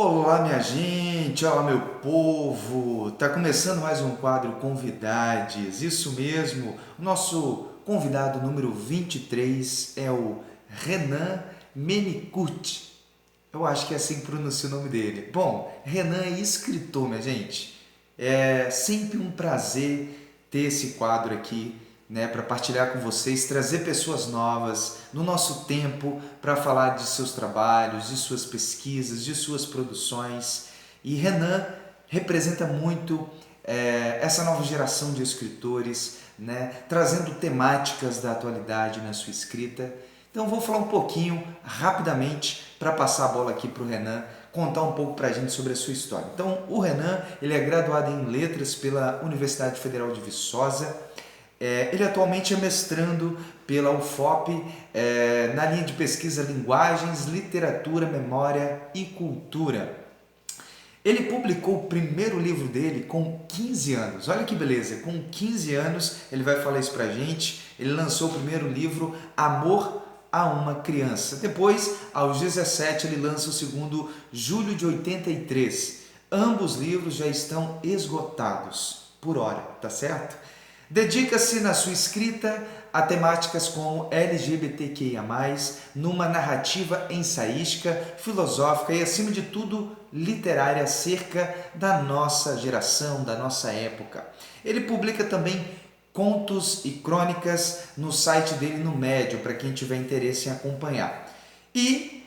Olá, minha gente, olá, meu povo. Tá começando mais um quadro Convidades. Isso mesmo. O nosso convidado número 23 é o Renan Menicucci. Eu acho que é assim que pronuncia o nome dele. Bom, Renan é escritor, minha gente. É sempre um prazer ter esse quadro aqui, né, para partilhar com vocês, trazer pessoas novas no nosso tempo para falar de seus trabalhos, de suas pesquisas, de suas produções. E Renan representa muito essa nova geração de escritores, né, trazendo temáticas da atualidade na sua escrita. Então vou falar um pouquinho rapidamente para passar a bola aqui para o Renan contar um pouco para a gente sobre a sua história. Então o Renan ele é graduado em Letras pela Universidade Federal de Viçosa. Ele atualmente é mestrando pela UFOP na linha de pesquisa Linguagens, Literatura, Memória e Cultura. Ele publicou o primeiro livro dele com 15 anos. Olha que beleza, com 15 anos ele vai falar isso pra gente. Ele lançou o primeiro livro, Amor a uma Criança. Depois, aos 17, ele lança o segundo, Julho de 83. Ambos livros já estão esgotados por hora, tá certo? Dedica-se na sua escrita a temáticas como LGBTQIA+, numa narrativa ensaística, filosófica e, acima de tudo, literária acerca da nossa geração, da nossa época. Ele publica também contos e crônicas no site dele no Medium, para quem tiver interesse em acompanhar. E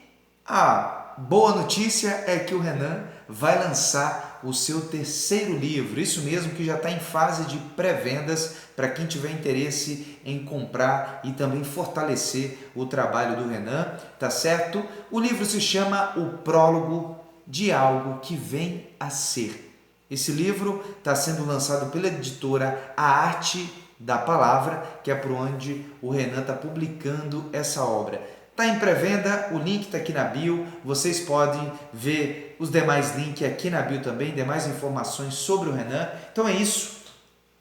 a boa notícia é que o Renan vai lançar o seu terceiro livro, isso mesmo, que já está em fase de pré-vendas para quem tiver interesse em comprar e também fortalecer o trabalho do Renan, tá certo? O livro se chama O Prólogo de Algo que Vem a Ser. Esse livro está sendo lançado pela editora A Arte da Palavra, que é por onde o Renan está publicando essa obra. Está em pré-venda, o link está aqui na bio, vocês podem ver os demais links aqui na bio também, demais informações sobre o Renan. Então é isso,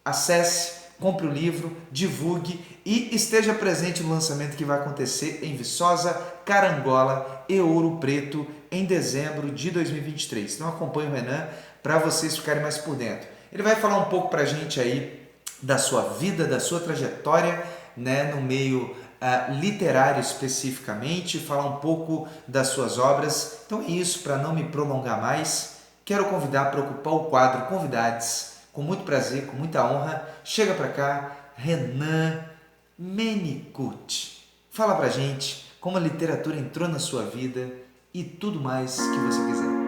acesse, compre o livro, divulgue e esteja presente no lançamento que vai acontecer em Viçosa, Carangola e Ouro Preto em dezembro de 2023. Então acompanhe o Renan para vocês ficarem mais por dentro. Ele vai falar um pouco para a gente aí da sua vida, da sua trajetória, né, no meio literário especificamente, falar um pouco das suas obras. Então é isso, para não me prolongar mais, quero convidar para ocupar o quadro Convidades, com muito prazer, com muita honra. Chega para cá, Renan Menicucci. Fala pra gente como a literatura entrou na sua vida e tudo mais que você quiser.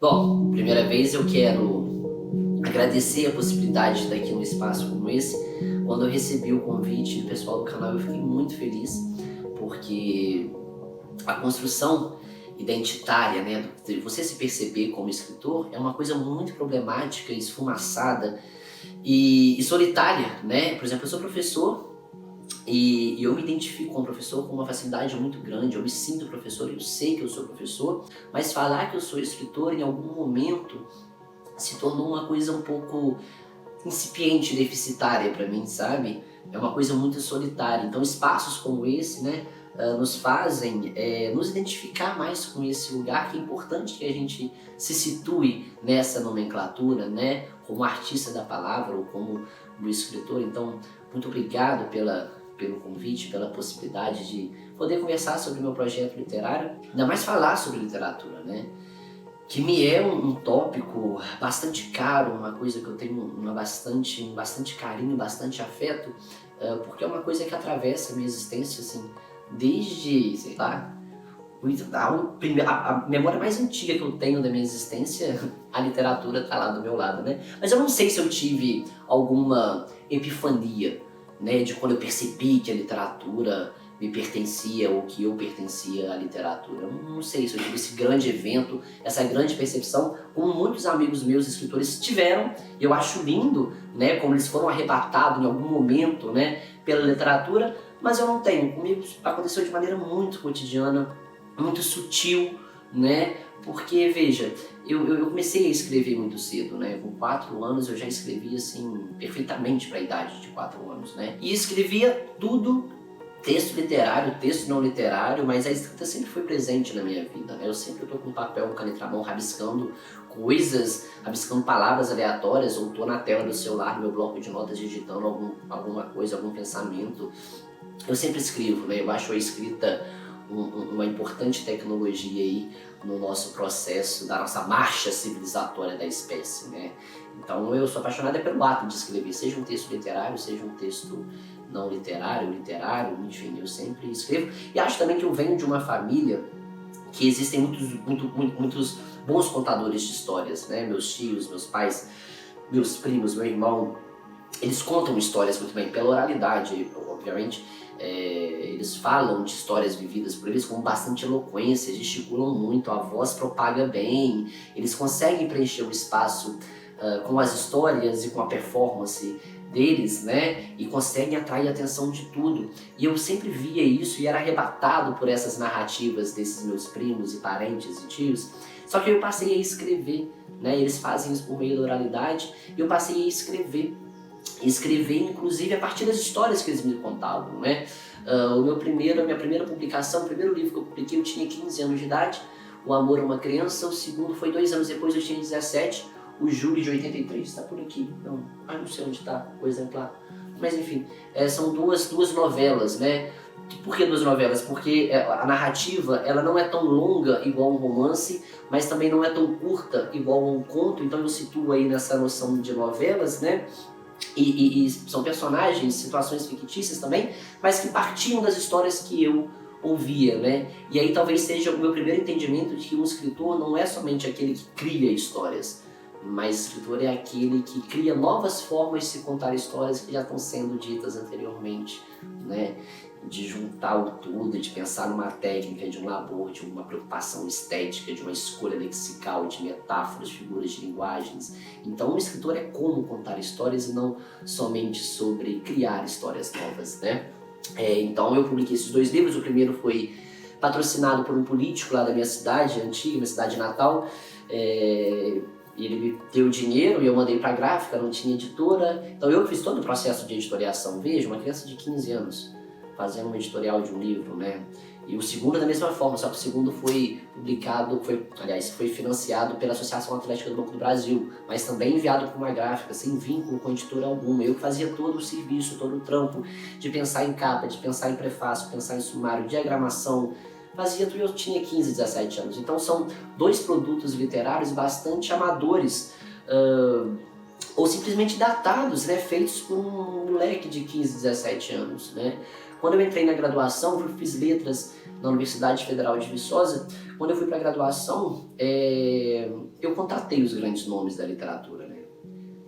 Bom, primeira vez eu quero agradecer a possibilidade de estar aqui num espaço como esse. Quando eu recebi o convite do pessoal do canal, eu fiquei muito feliz, porque a construção identitária, né, de você se perceber como escritor, é uma coisa muito problemática, esfumaçada e solitária, né? Por exemplo, eu sou professor e eu me identifico como professor com uma facilidade muito grande, eu me sinto professor, eu sei que eu sou professor, mas falar que eu sou escritor em algum momento se tornou uma coisa um pouco incipiente, deficitária para mim, sabe? É uma coisa muito solitária. Então espaços como esse, né, nos fazem nos identificar mais com esse lugar, que é importante que a gente se situe nessa nomenclatura, né, como artista da palavra ou como um escritor. Então, muito obrigado pelo convite, pela possibilidade de poder conversar sobre o meu projeto literário, ainda mais falar sobre literatura, né? Que me é um tópico bastante caro, uma coisa que eu tenho bastante carinho, bastante afeto, porque é uma coisa que atravessa a minha existência, assim, desde, sei lá, a memória mais antiga que eu tenho da minha existência, a literatura está lá do meu lado, né? Mas eu não sei se eu tive alguma epifania, né, de quando eu percebi que a literatura me pertencia ou que eu pertencia à literatura. Eu não sei se eu tive esse grande evento, essa grande percepção, como muitos amigos meus escritores tiveram. Eu acho lindo, né, como eles foram arrebatados em algum momento, né, pela literatura, mas eu não tenho. Comigo aconteceu de maneira muito cotidiana, muito sutil, né, Porque, veja, eu comecei a escrever muito cedo, né? Com 4 anos eu já escrevia, assim, perfeitamente para a idade de 4 anos, né? E escrevia tudo, texto literário, texto não literário, mas a escrita sempre foi presente na minha vida, né? Eu sempre tô com papel, caneta na mão, rabiscando coisas, rabiscando palavras aleatórias, ou tô na tela do celular, no meu bloco de notas, digitando alguma coisa, algum pensamento. Eu sempre escrevo, né? Eu acho a escrita uma importante tecnologia aí no nosso processo, da nossa marcha civilizatória da espécie, né? Então eu sou apaixonado pelo ato de escrever, seja um texto literário, seja um texto não literário, enfim, eu sempre escrevo. E acho também que eu venho de uma família que existem muitos bons contadores de histórias, né? Meus tios, meus pais, meus primos, meu irmão, eles contam histórias muito bem, pela oralidade, obviamente. Eles falam de histórias vividas por eles com bastante eloquência, gesticulam muito, a voz propaga bem, eles conseguem preencher o espaço com as histórias e com a performance deles, né? E conseguem atrair a atenção de tudo. E eu sempre via isso e era arrebatado por essas narrativas desses meus primos e parentes e tios. Só que eu passei a escrever, né? Eles fazem isso por meio da oralidade e eu passei a escrever inclusive a partir das histórias que eles me contavam, né? A minha primeira publicação, o primeiro livro que eu publiquei, eu tinha 15 anos de idade, O Amor a uma Criança. O segundo foi 2 anos depois, eu tinha 17, o Júlio de 83, está por aqui, não sei onde está o exemplar, mas enfim, são duas novelas, né? Por que 2 novelas? Porque a narrativa, ela não é tão longa igual um romance, mas também não é tão curta igual um conto, então eu situo aí nessa noção de novelas, né? E são personagens, situações fictícias também, mas que partiam das histórias que eu ouvia, né? E aí talvez seja o meu primeiro entendimento de que um escritor não é somente aquele que cria histórias, mas escritor é aquele que cria novas formas de se contar histórias que já estão sendo ditas anteriormente, né? De juntar o tudo, de pensar numa técnica, de um labor, de uma preocupação estética, de uma escolha lexical, de metáforas, figuras de linguagens. Então, um escritor é como contar histórias e não somente sobre criar histórias novas, né? Então, eu publiquei esses 2 livros. O primeiro foi patrocinado por um político lá da minha cidade antiga, minha cidade natal. Ele me deu dinheiro e eu mandei para a gráfica, não tinha editora. Então, eu fiz todo o processo de editoriação. Veja, uma criança de 15 anos fazendo um editorial de um livro, né? E o segundo da mesma forma, só que o segundo foi foi financiado pela Associação Atlética do Banco do Brasil, mas também enviado por uma gráfica, sem vínculo com editora alguma. Eu que fazia todo o serviço, todo o trampo de pensar em capa, de pensar em prefácio, pensar em sumário, diagramação, fazia tudo. Eu tinha 15, 17 anos. Então são 2 produtos literários bastante amadores, ou simplesmente datados, né? Feitos por um moleque de 15, 17 anos, né? Quando eu entrei na graduação, eu fiz letras na Universidade Federal de Viçosa. Quando eu fui para a graduação, eu contatei os grandes nomes da literatura, né?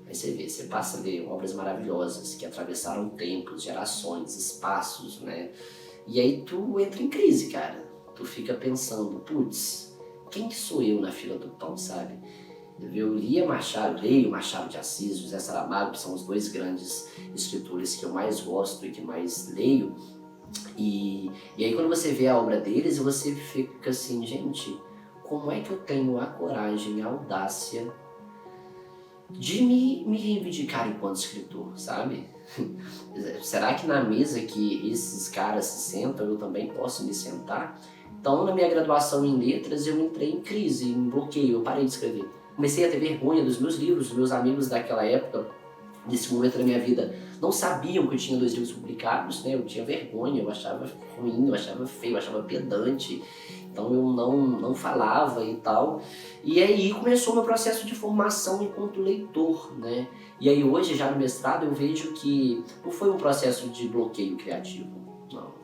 Aí você vê, você passa a ler obras maravilhosas que atravessaram tempos, gerações, espaços, né? E aí tu entra em crise, cara. Tu fica pensando, putz, quem que sou eu na fila do pão, sabe? Eu leio Machado de Assis, José Saramago, que são os 2 grandes escritores que eu mais gosto e que mais leio. E aí quando você vê a obra deles, você fica assim, gente, como é que eu tenho a coragem, a audácia de me reivindicar enquanto escritor, sabe? Será que na mesa que esses caras se sentam, eu também posso me sentar? Então, na minha graduação em letras, eu entrei em crise, em bloqueio, eu parei de escrever. Comecei a ter vergonha dos meus livros. Os meus amigos daquela época, nesse momento da minha vida, não sabiam que eu tinha 2 livros publicados, né? Eu tinha vergonha, eu achava ruim, eu achava feio, eu achava pedante. Então eu não falava e tal. E aí começou o meu processo de formação enquanto leitor, né? E aí hoje, já no mestrado, eu vejo que não foi um processo de bloqueio criativo, não.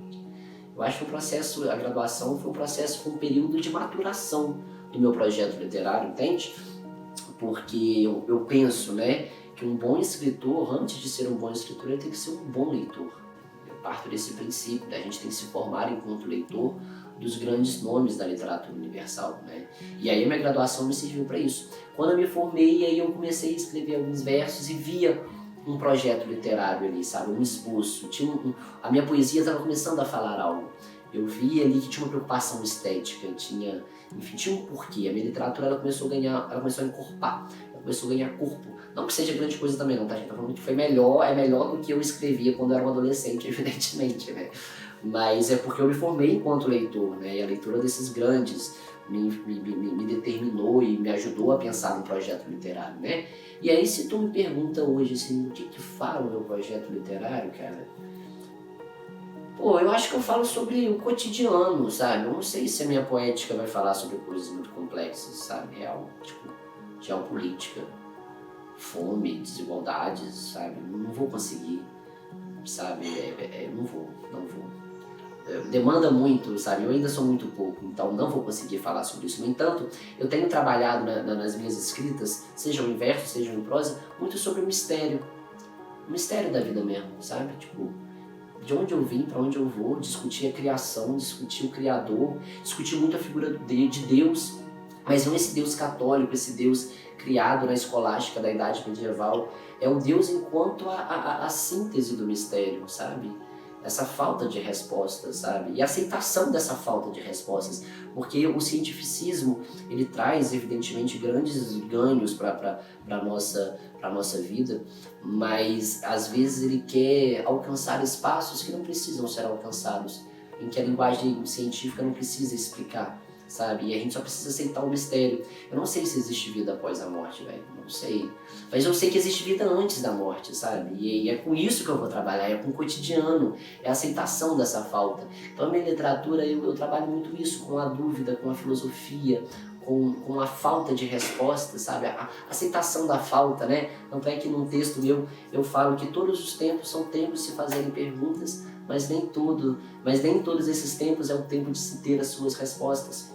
Eu acho que a graduação foi um período de maturação do meu projeto literário, entende? Porque eu penso, né, que um bom escritor, antes de ser um bom escritor, ele tem que ser um bom leitor. Eu parto desse princípio, né? A gente tem que se formar enquanto leitor dos grandes nomes da literatura universal, né? E aí a minha graduação me serviu para isso. Quando eu me formei, aí eu comecei a escrever alguns versos e via um projeto literário ali, sabe? Um esboço. A minha poesia estava começando a falar algo. Eu vi ali que tinha uma preocupação estética, tinha um porquê. A minha literatura ela começou a encorpar, ela começou a ganhar corpo. Não que seja grande coisa também não, tá? A gente tá falando que foi melhor, é melhor do que eu escrevia quando eu era um adolescente, evidentemente, né? Mas é porque eu me formei enquanto leitor, né? E a leitura desses grandes me determinou e me ajudou a pensar num projeto literário, né? E aí se tu me pergunta hoje, assim, o que fala o meu projeto literário, cara? Pô, eu acho que eu falo sobre o cotidiano, sabe? Eu não sei se a minha poética vai falar sobre coisas muito complexas, sabe? Real, tipo, geopolítica, fome, desigualdades, sabe? Não vou conseguir, sabe? Não vou. Demanda muito, sabe? Eu ainda sou muito pouco, então não vou conseguir falar sobre isso. No entanto, eu tenho trabalhado nas minhas escritas, seja em verso, seja em prosa, muito sobre o mistério da vida mesmo, sabe? Tipo, de onde eu vim, para onde eu vou, discutir a criação, discutir o Criador, discutir muito a figura de Deus, mas não esse Deus católico, esse Deus criado na escolástica da Idade Medieval. É o Deus enquanto a síntese do mistério, sabe? Essa falta de respostas, sabe? E a aceitação dessa falta de respostas, porque o cientificismo, ele traz, evidentemente, grandes ganhos para a nossa vida, mas às vezes ele quer alcançar espaços que não precisam ser alcançados, em que a linguagem científica não precisa explicar, sabe? E a gente só precisa aceitar o mistério. Eu não sei se existe vida após a morte, velho, não sei. Mas eu sei que existe vida antes da morte, sabe? E é com isso que eu vou trabalhar, é com o cotidiano, é a aceitação dessa falta. Então a minha literatura, eu trabalho muito isso, com a dúvida, com a filosofia, com a falta de resposta, sabe? A aceitação da falta, né? Tanto é que num texto meu eu falo que todos os tempos são tempos de se fazerem perguntas, mas nem todos esses tempos é o tempo de se ter as suas respostas.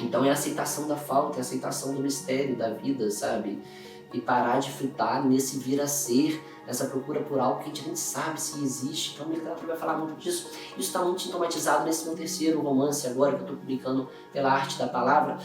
Então é a aceitação da falta, é a aceitação do mistério da vida, sabe? E parar de fritar nesse vir a ser, nessa procura por algo que a gente nem sabe se existe. Então a minha literatura vai falar muito disso. Isso está muito sintomatizado nesse meu terceiro romance agora, que eu estou publicando pela Arte da Palavra,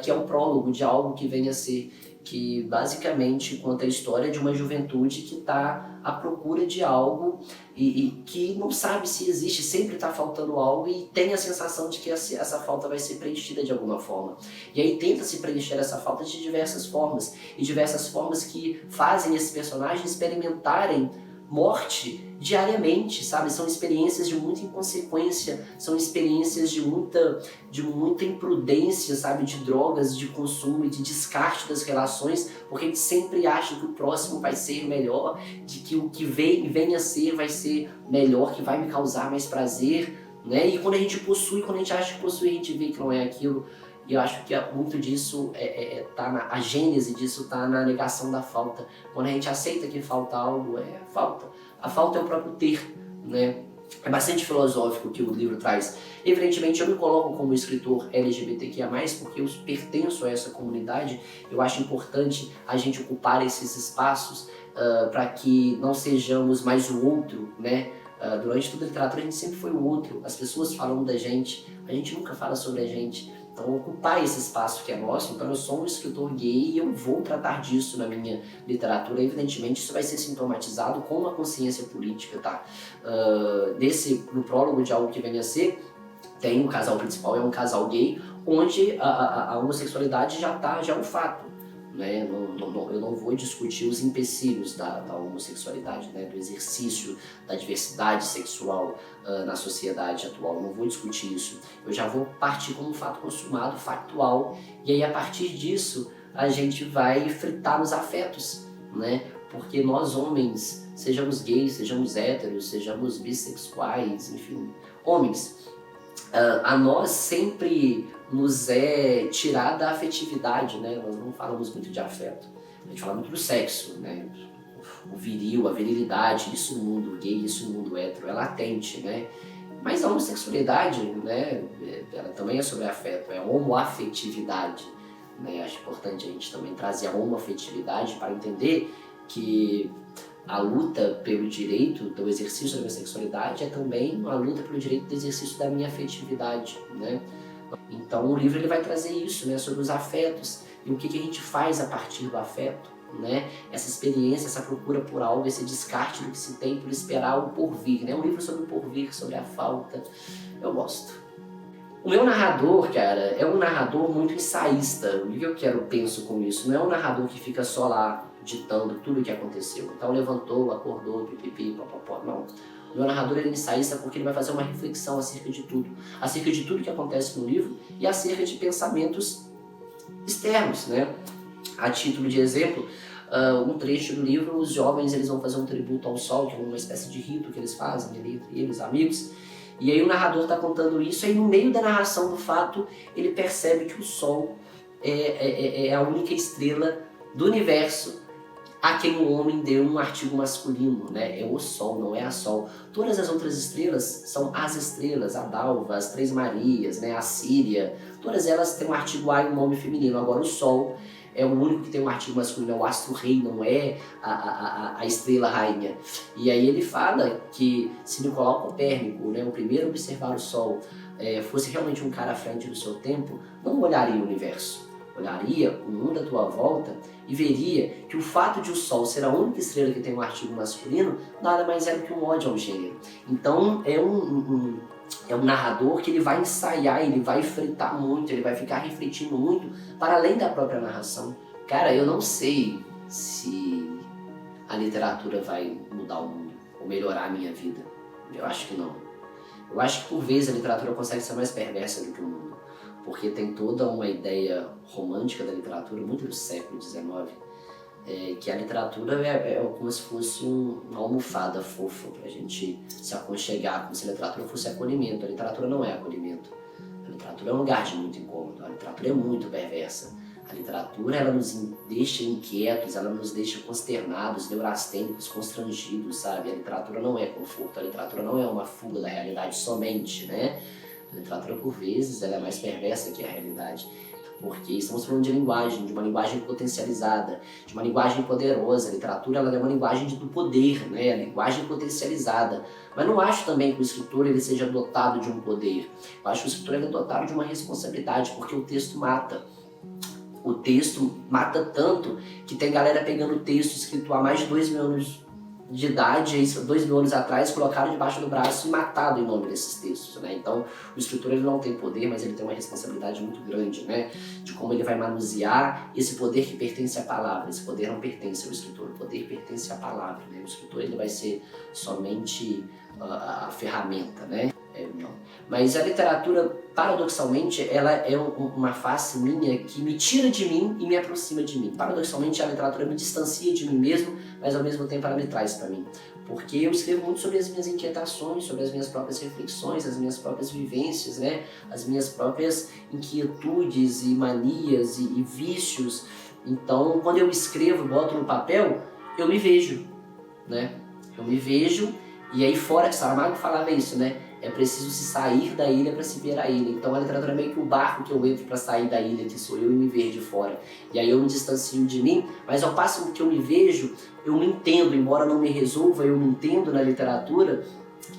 que é um prólogo de algo que vem a ser, que basicamente conta a história de uma juventude que está à procura de algo e que não sabe se existe, sempre está faltando algo e tem a sensação de que essa falta vai ser preenchida de alguma forma. E aí tenta se preencher essa falta de diversas formas, e diversas formas que fazem esses personagens experimentarem morte diariamente, sabe? São experiências de muita inconsequência, são experiências de muita imprudência, sabe? De drogas, de consumo e de descarte das relações, porque a gente sempre acha que o próximo vai ser melhor, de que o que vem a ser vai ser melhor, que vai me causar mais prazer, né? E quando a gente acha que possui, a gente vê que não é aquilo. E eu acho que muito disso a gênese disso está na negação da falta. Quando a gente aceita que falta algo, falta. A falta é o próprio ter, né? É bastante filosófico o que o livro traz. Evidentemente, eu me coloco como escritor LGBTQIA+, porque eu pertenço a essa comunidade. Eu acho importante a gente ocupar esses espaços para que não sejamos mais o outro, né? Durante toda a literatura, a gente sempre foi o outro. As pessoas falam da gente, a gente nunca fala sobre a gente. Então, ocupar esse espaço que é nosso. Então, eu sou um escritor gay e eu vou tratar disso na minha literatura. Evidentemente, isso vai ser sintomatizado com uma consciência política, tá? No prólogo de algo que vem a ser, tem um casal principal, é um casal gay, onde a homossexualidade já é um fato. Né? Eu não vou discutir os empecilhos da homossexualidade, né? Do exercício da diversidade sexual na sociedade atual. Eu não vou discutir isso. Eu já vou partir como um fato consumado, factual, e aí a partir disso a gente vai fritar nos afetos, né? Porque nós homens, sejamos gays, sejamos héteros, sejamos bissexuais, enfim, homens, a nós sempre nos é tirada a afetividade, né? Nós não falamos muito de afeto, a gente fala muito do sexo, né? O viril, a virilidade, isso no mundo gay, isso no mundo hétero, é latente, né? Mas a homossexualidade, né, ela também é sobre afeto, é a homoafetividade, né? Acho importante a gente também trazer a homoafetividade para entender que a luta pelo direito do exercício da minha sexualidade é também uma luta pelo direito do exercício da minha afetividade, né? Então o livro ele vai trazer isso, né, sobre os afetos e o que a gente faz a partir do afeto, né? Essa experiência, essa procura por algo, esse descarte do que se tem por esperar o porvir, né? Um livro sobre o porvir, sobre a falta. Eu gosto. O meu narrador, cara, é um narrador muito ensaísta. O que eu penso com isso? Não é um narrador que fica só lá ditando tudo o que aconteceu. Então levantou, acordou, pipipi, papapó. Não. O meu narrador é ensaísta porque ele vai fazer uma reflexão acerca de tudo que acontece no livro e acerca de pensamentos externos, né? A título de exemplo, um trecho do livro, os jovens eles vão fazer um tributo ao sol, que é uma espécie de rito que eles fazem ali entre eles, amigos. E aí o narrador está contando isso, e no meio da narração do fato, ele percebe que o sol é a única estrela do universo a quem o homem deu um artigo masculino, né? É o Sol, não é a Sol. Todas as outras estrelas são as estrelas, a Dalva, as Três Marias, né? A Síria, todas elas têm um artigo A e um nome feminino. Agora o Sol é o único que tem um artigo masculino, é o astro-rei, não é a estrela rainha. E aí ele fala que se Nicolau Copérnico, né, o primeiro a observar o Sol, fosse realmente um cara à frente do seu tempo, não olharia o universo. Olharia o mundo à tua volta e veria que o fato de o Sol ser a única estrela que tem um artigo masculino nada mais é do que um ódio ao gênero. Então é um narrador que ele vai ensaiar, ele vai fritar muito, ele vai ficar refletindo muito para além da própria narração. Cara, eu não sei se a literatura vai mudar o mundo ou melhorar a minha vida. Eu acho que não. Eu acho que por vezes a literatura consegue ser mais perversa do que o mundo. Porque tem toda uma ideia romântica da literatura, muito do século XIX, que a literatura é como se fosse uma almofada fofa para a gente se aconchegar, como se a literatura fosse acolhimento. A literatura não é acolhimento. A literatura é um lugar de muito incômodo, a literatura é muito perversa. A literatura ela nos deixa inquietos, ela nos deixa consternados, neurastênicos, constrangidos, sabe? A literatura não é conforto, a literatura não é uma fuga da realidade somente, né? A literatura, por vezes, ela é mais perversa que a realidade, porque estamos falando de linguagem, de uma linguagem potencializada, de uma linguagem poderosa. A literatura ela é uma linguagem do poder, né? A linguagem potencializada. Mas não acho também que o escritor ele seja dotado de um poder. Eu acho que o escritor ele é dotado de uma responsabilidade, porque o texto mata. O texto mata tanto que tem galera pegando o texto escrito há mais de 2.000 anos de idade, 2.000 anos atrás, colocaram debaixo do braço e matado em nome desses textos, né? Então, o escritor ele não tem poder, mas ele tem uma responsabilidade muito grande, né? De como ele vai manusear esse poder que pertence à palavra. Esse poder não pertence ao escritor, o poder pertence à palavra, né? O escritor ele vai ser somente a ferramenta, né? Não. Mas a literatura, paradoxalmente, ela é uma face minha que me tira de mim e me aproxima de mim. Paradoxalmente, a literatura me distancia de mim mesmo, mas ao mesmo tempo ela me traz para mim. Porque eu escrevo muito sobre as minhas inquietações, sobre as minhas próprias reflexões, as minhas próprias vivências, né? As minhas próprias inquietudes e manias e vícios. Então, quando eu escrevo, boto no papel, eu me vejo, né? Eu me vejo, e aí fora, Saramago falava isso, né? É preciso se sair da ilha para se ver a ilha. Então a literatura é meio que o barco que eu entro para sair da ilha, que sou eu, e me ver de fora. E aí eu me distancio de mim, mas ao passo que eu me vejo, eu me entendo, embora não me resolva, eu me entendo na literatura,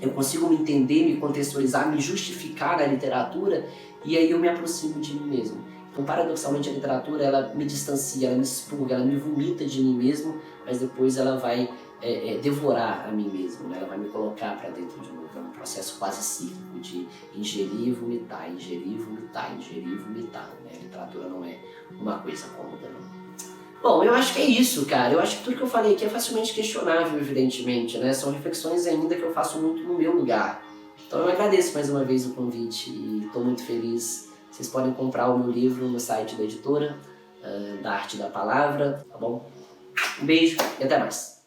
eu consigo me entender, me contextualizar, me justificar na literatura, e aí eu me aproximo de mim mesmo. Então, paradoxalmente, a literatura ela me distancia, ela me expurga, ela me vomita de mim mesmo, mas depois ela vai devorar a mim mesmo, né? Ela vai me colocar para dentro de novo. É um processo quase cíclico de ingerir e vomitar, ingerir e vomitar, ingerir e vomitar, né? A literatura não é uma coisa cômoda, não. Bom, eu acho que é isso, cara. Eu acho que tudo que eu falei aqui é facilmente questionável, evidentemente, né? São reflexões ainda que eu faço muito no meu lugar. Então eu agradeço mais uma vez o convite e estou muito feliz. Vocês podem comprar o meu livro no site da editora, da Arte da Palavra, tá bom? Um beijo e até mais.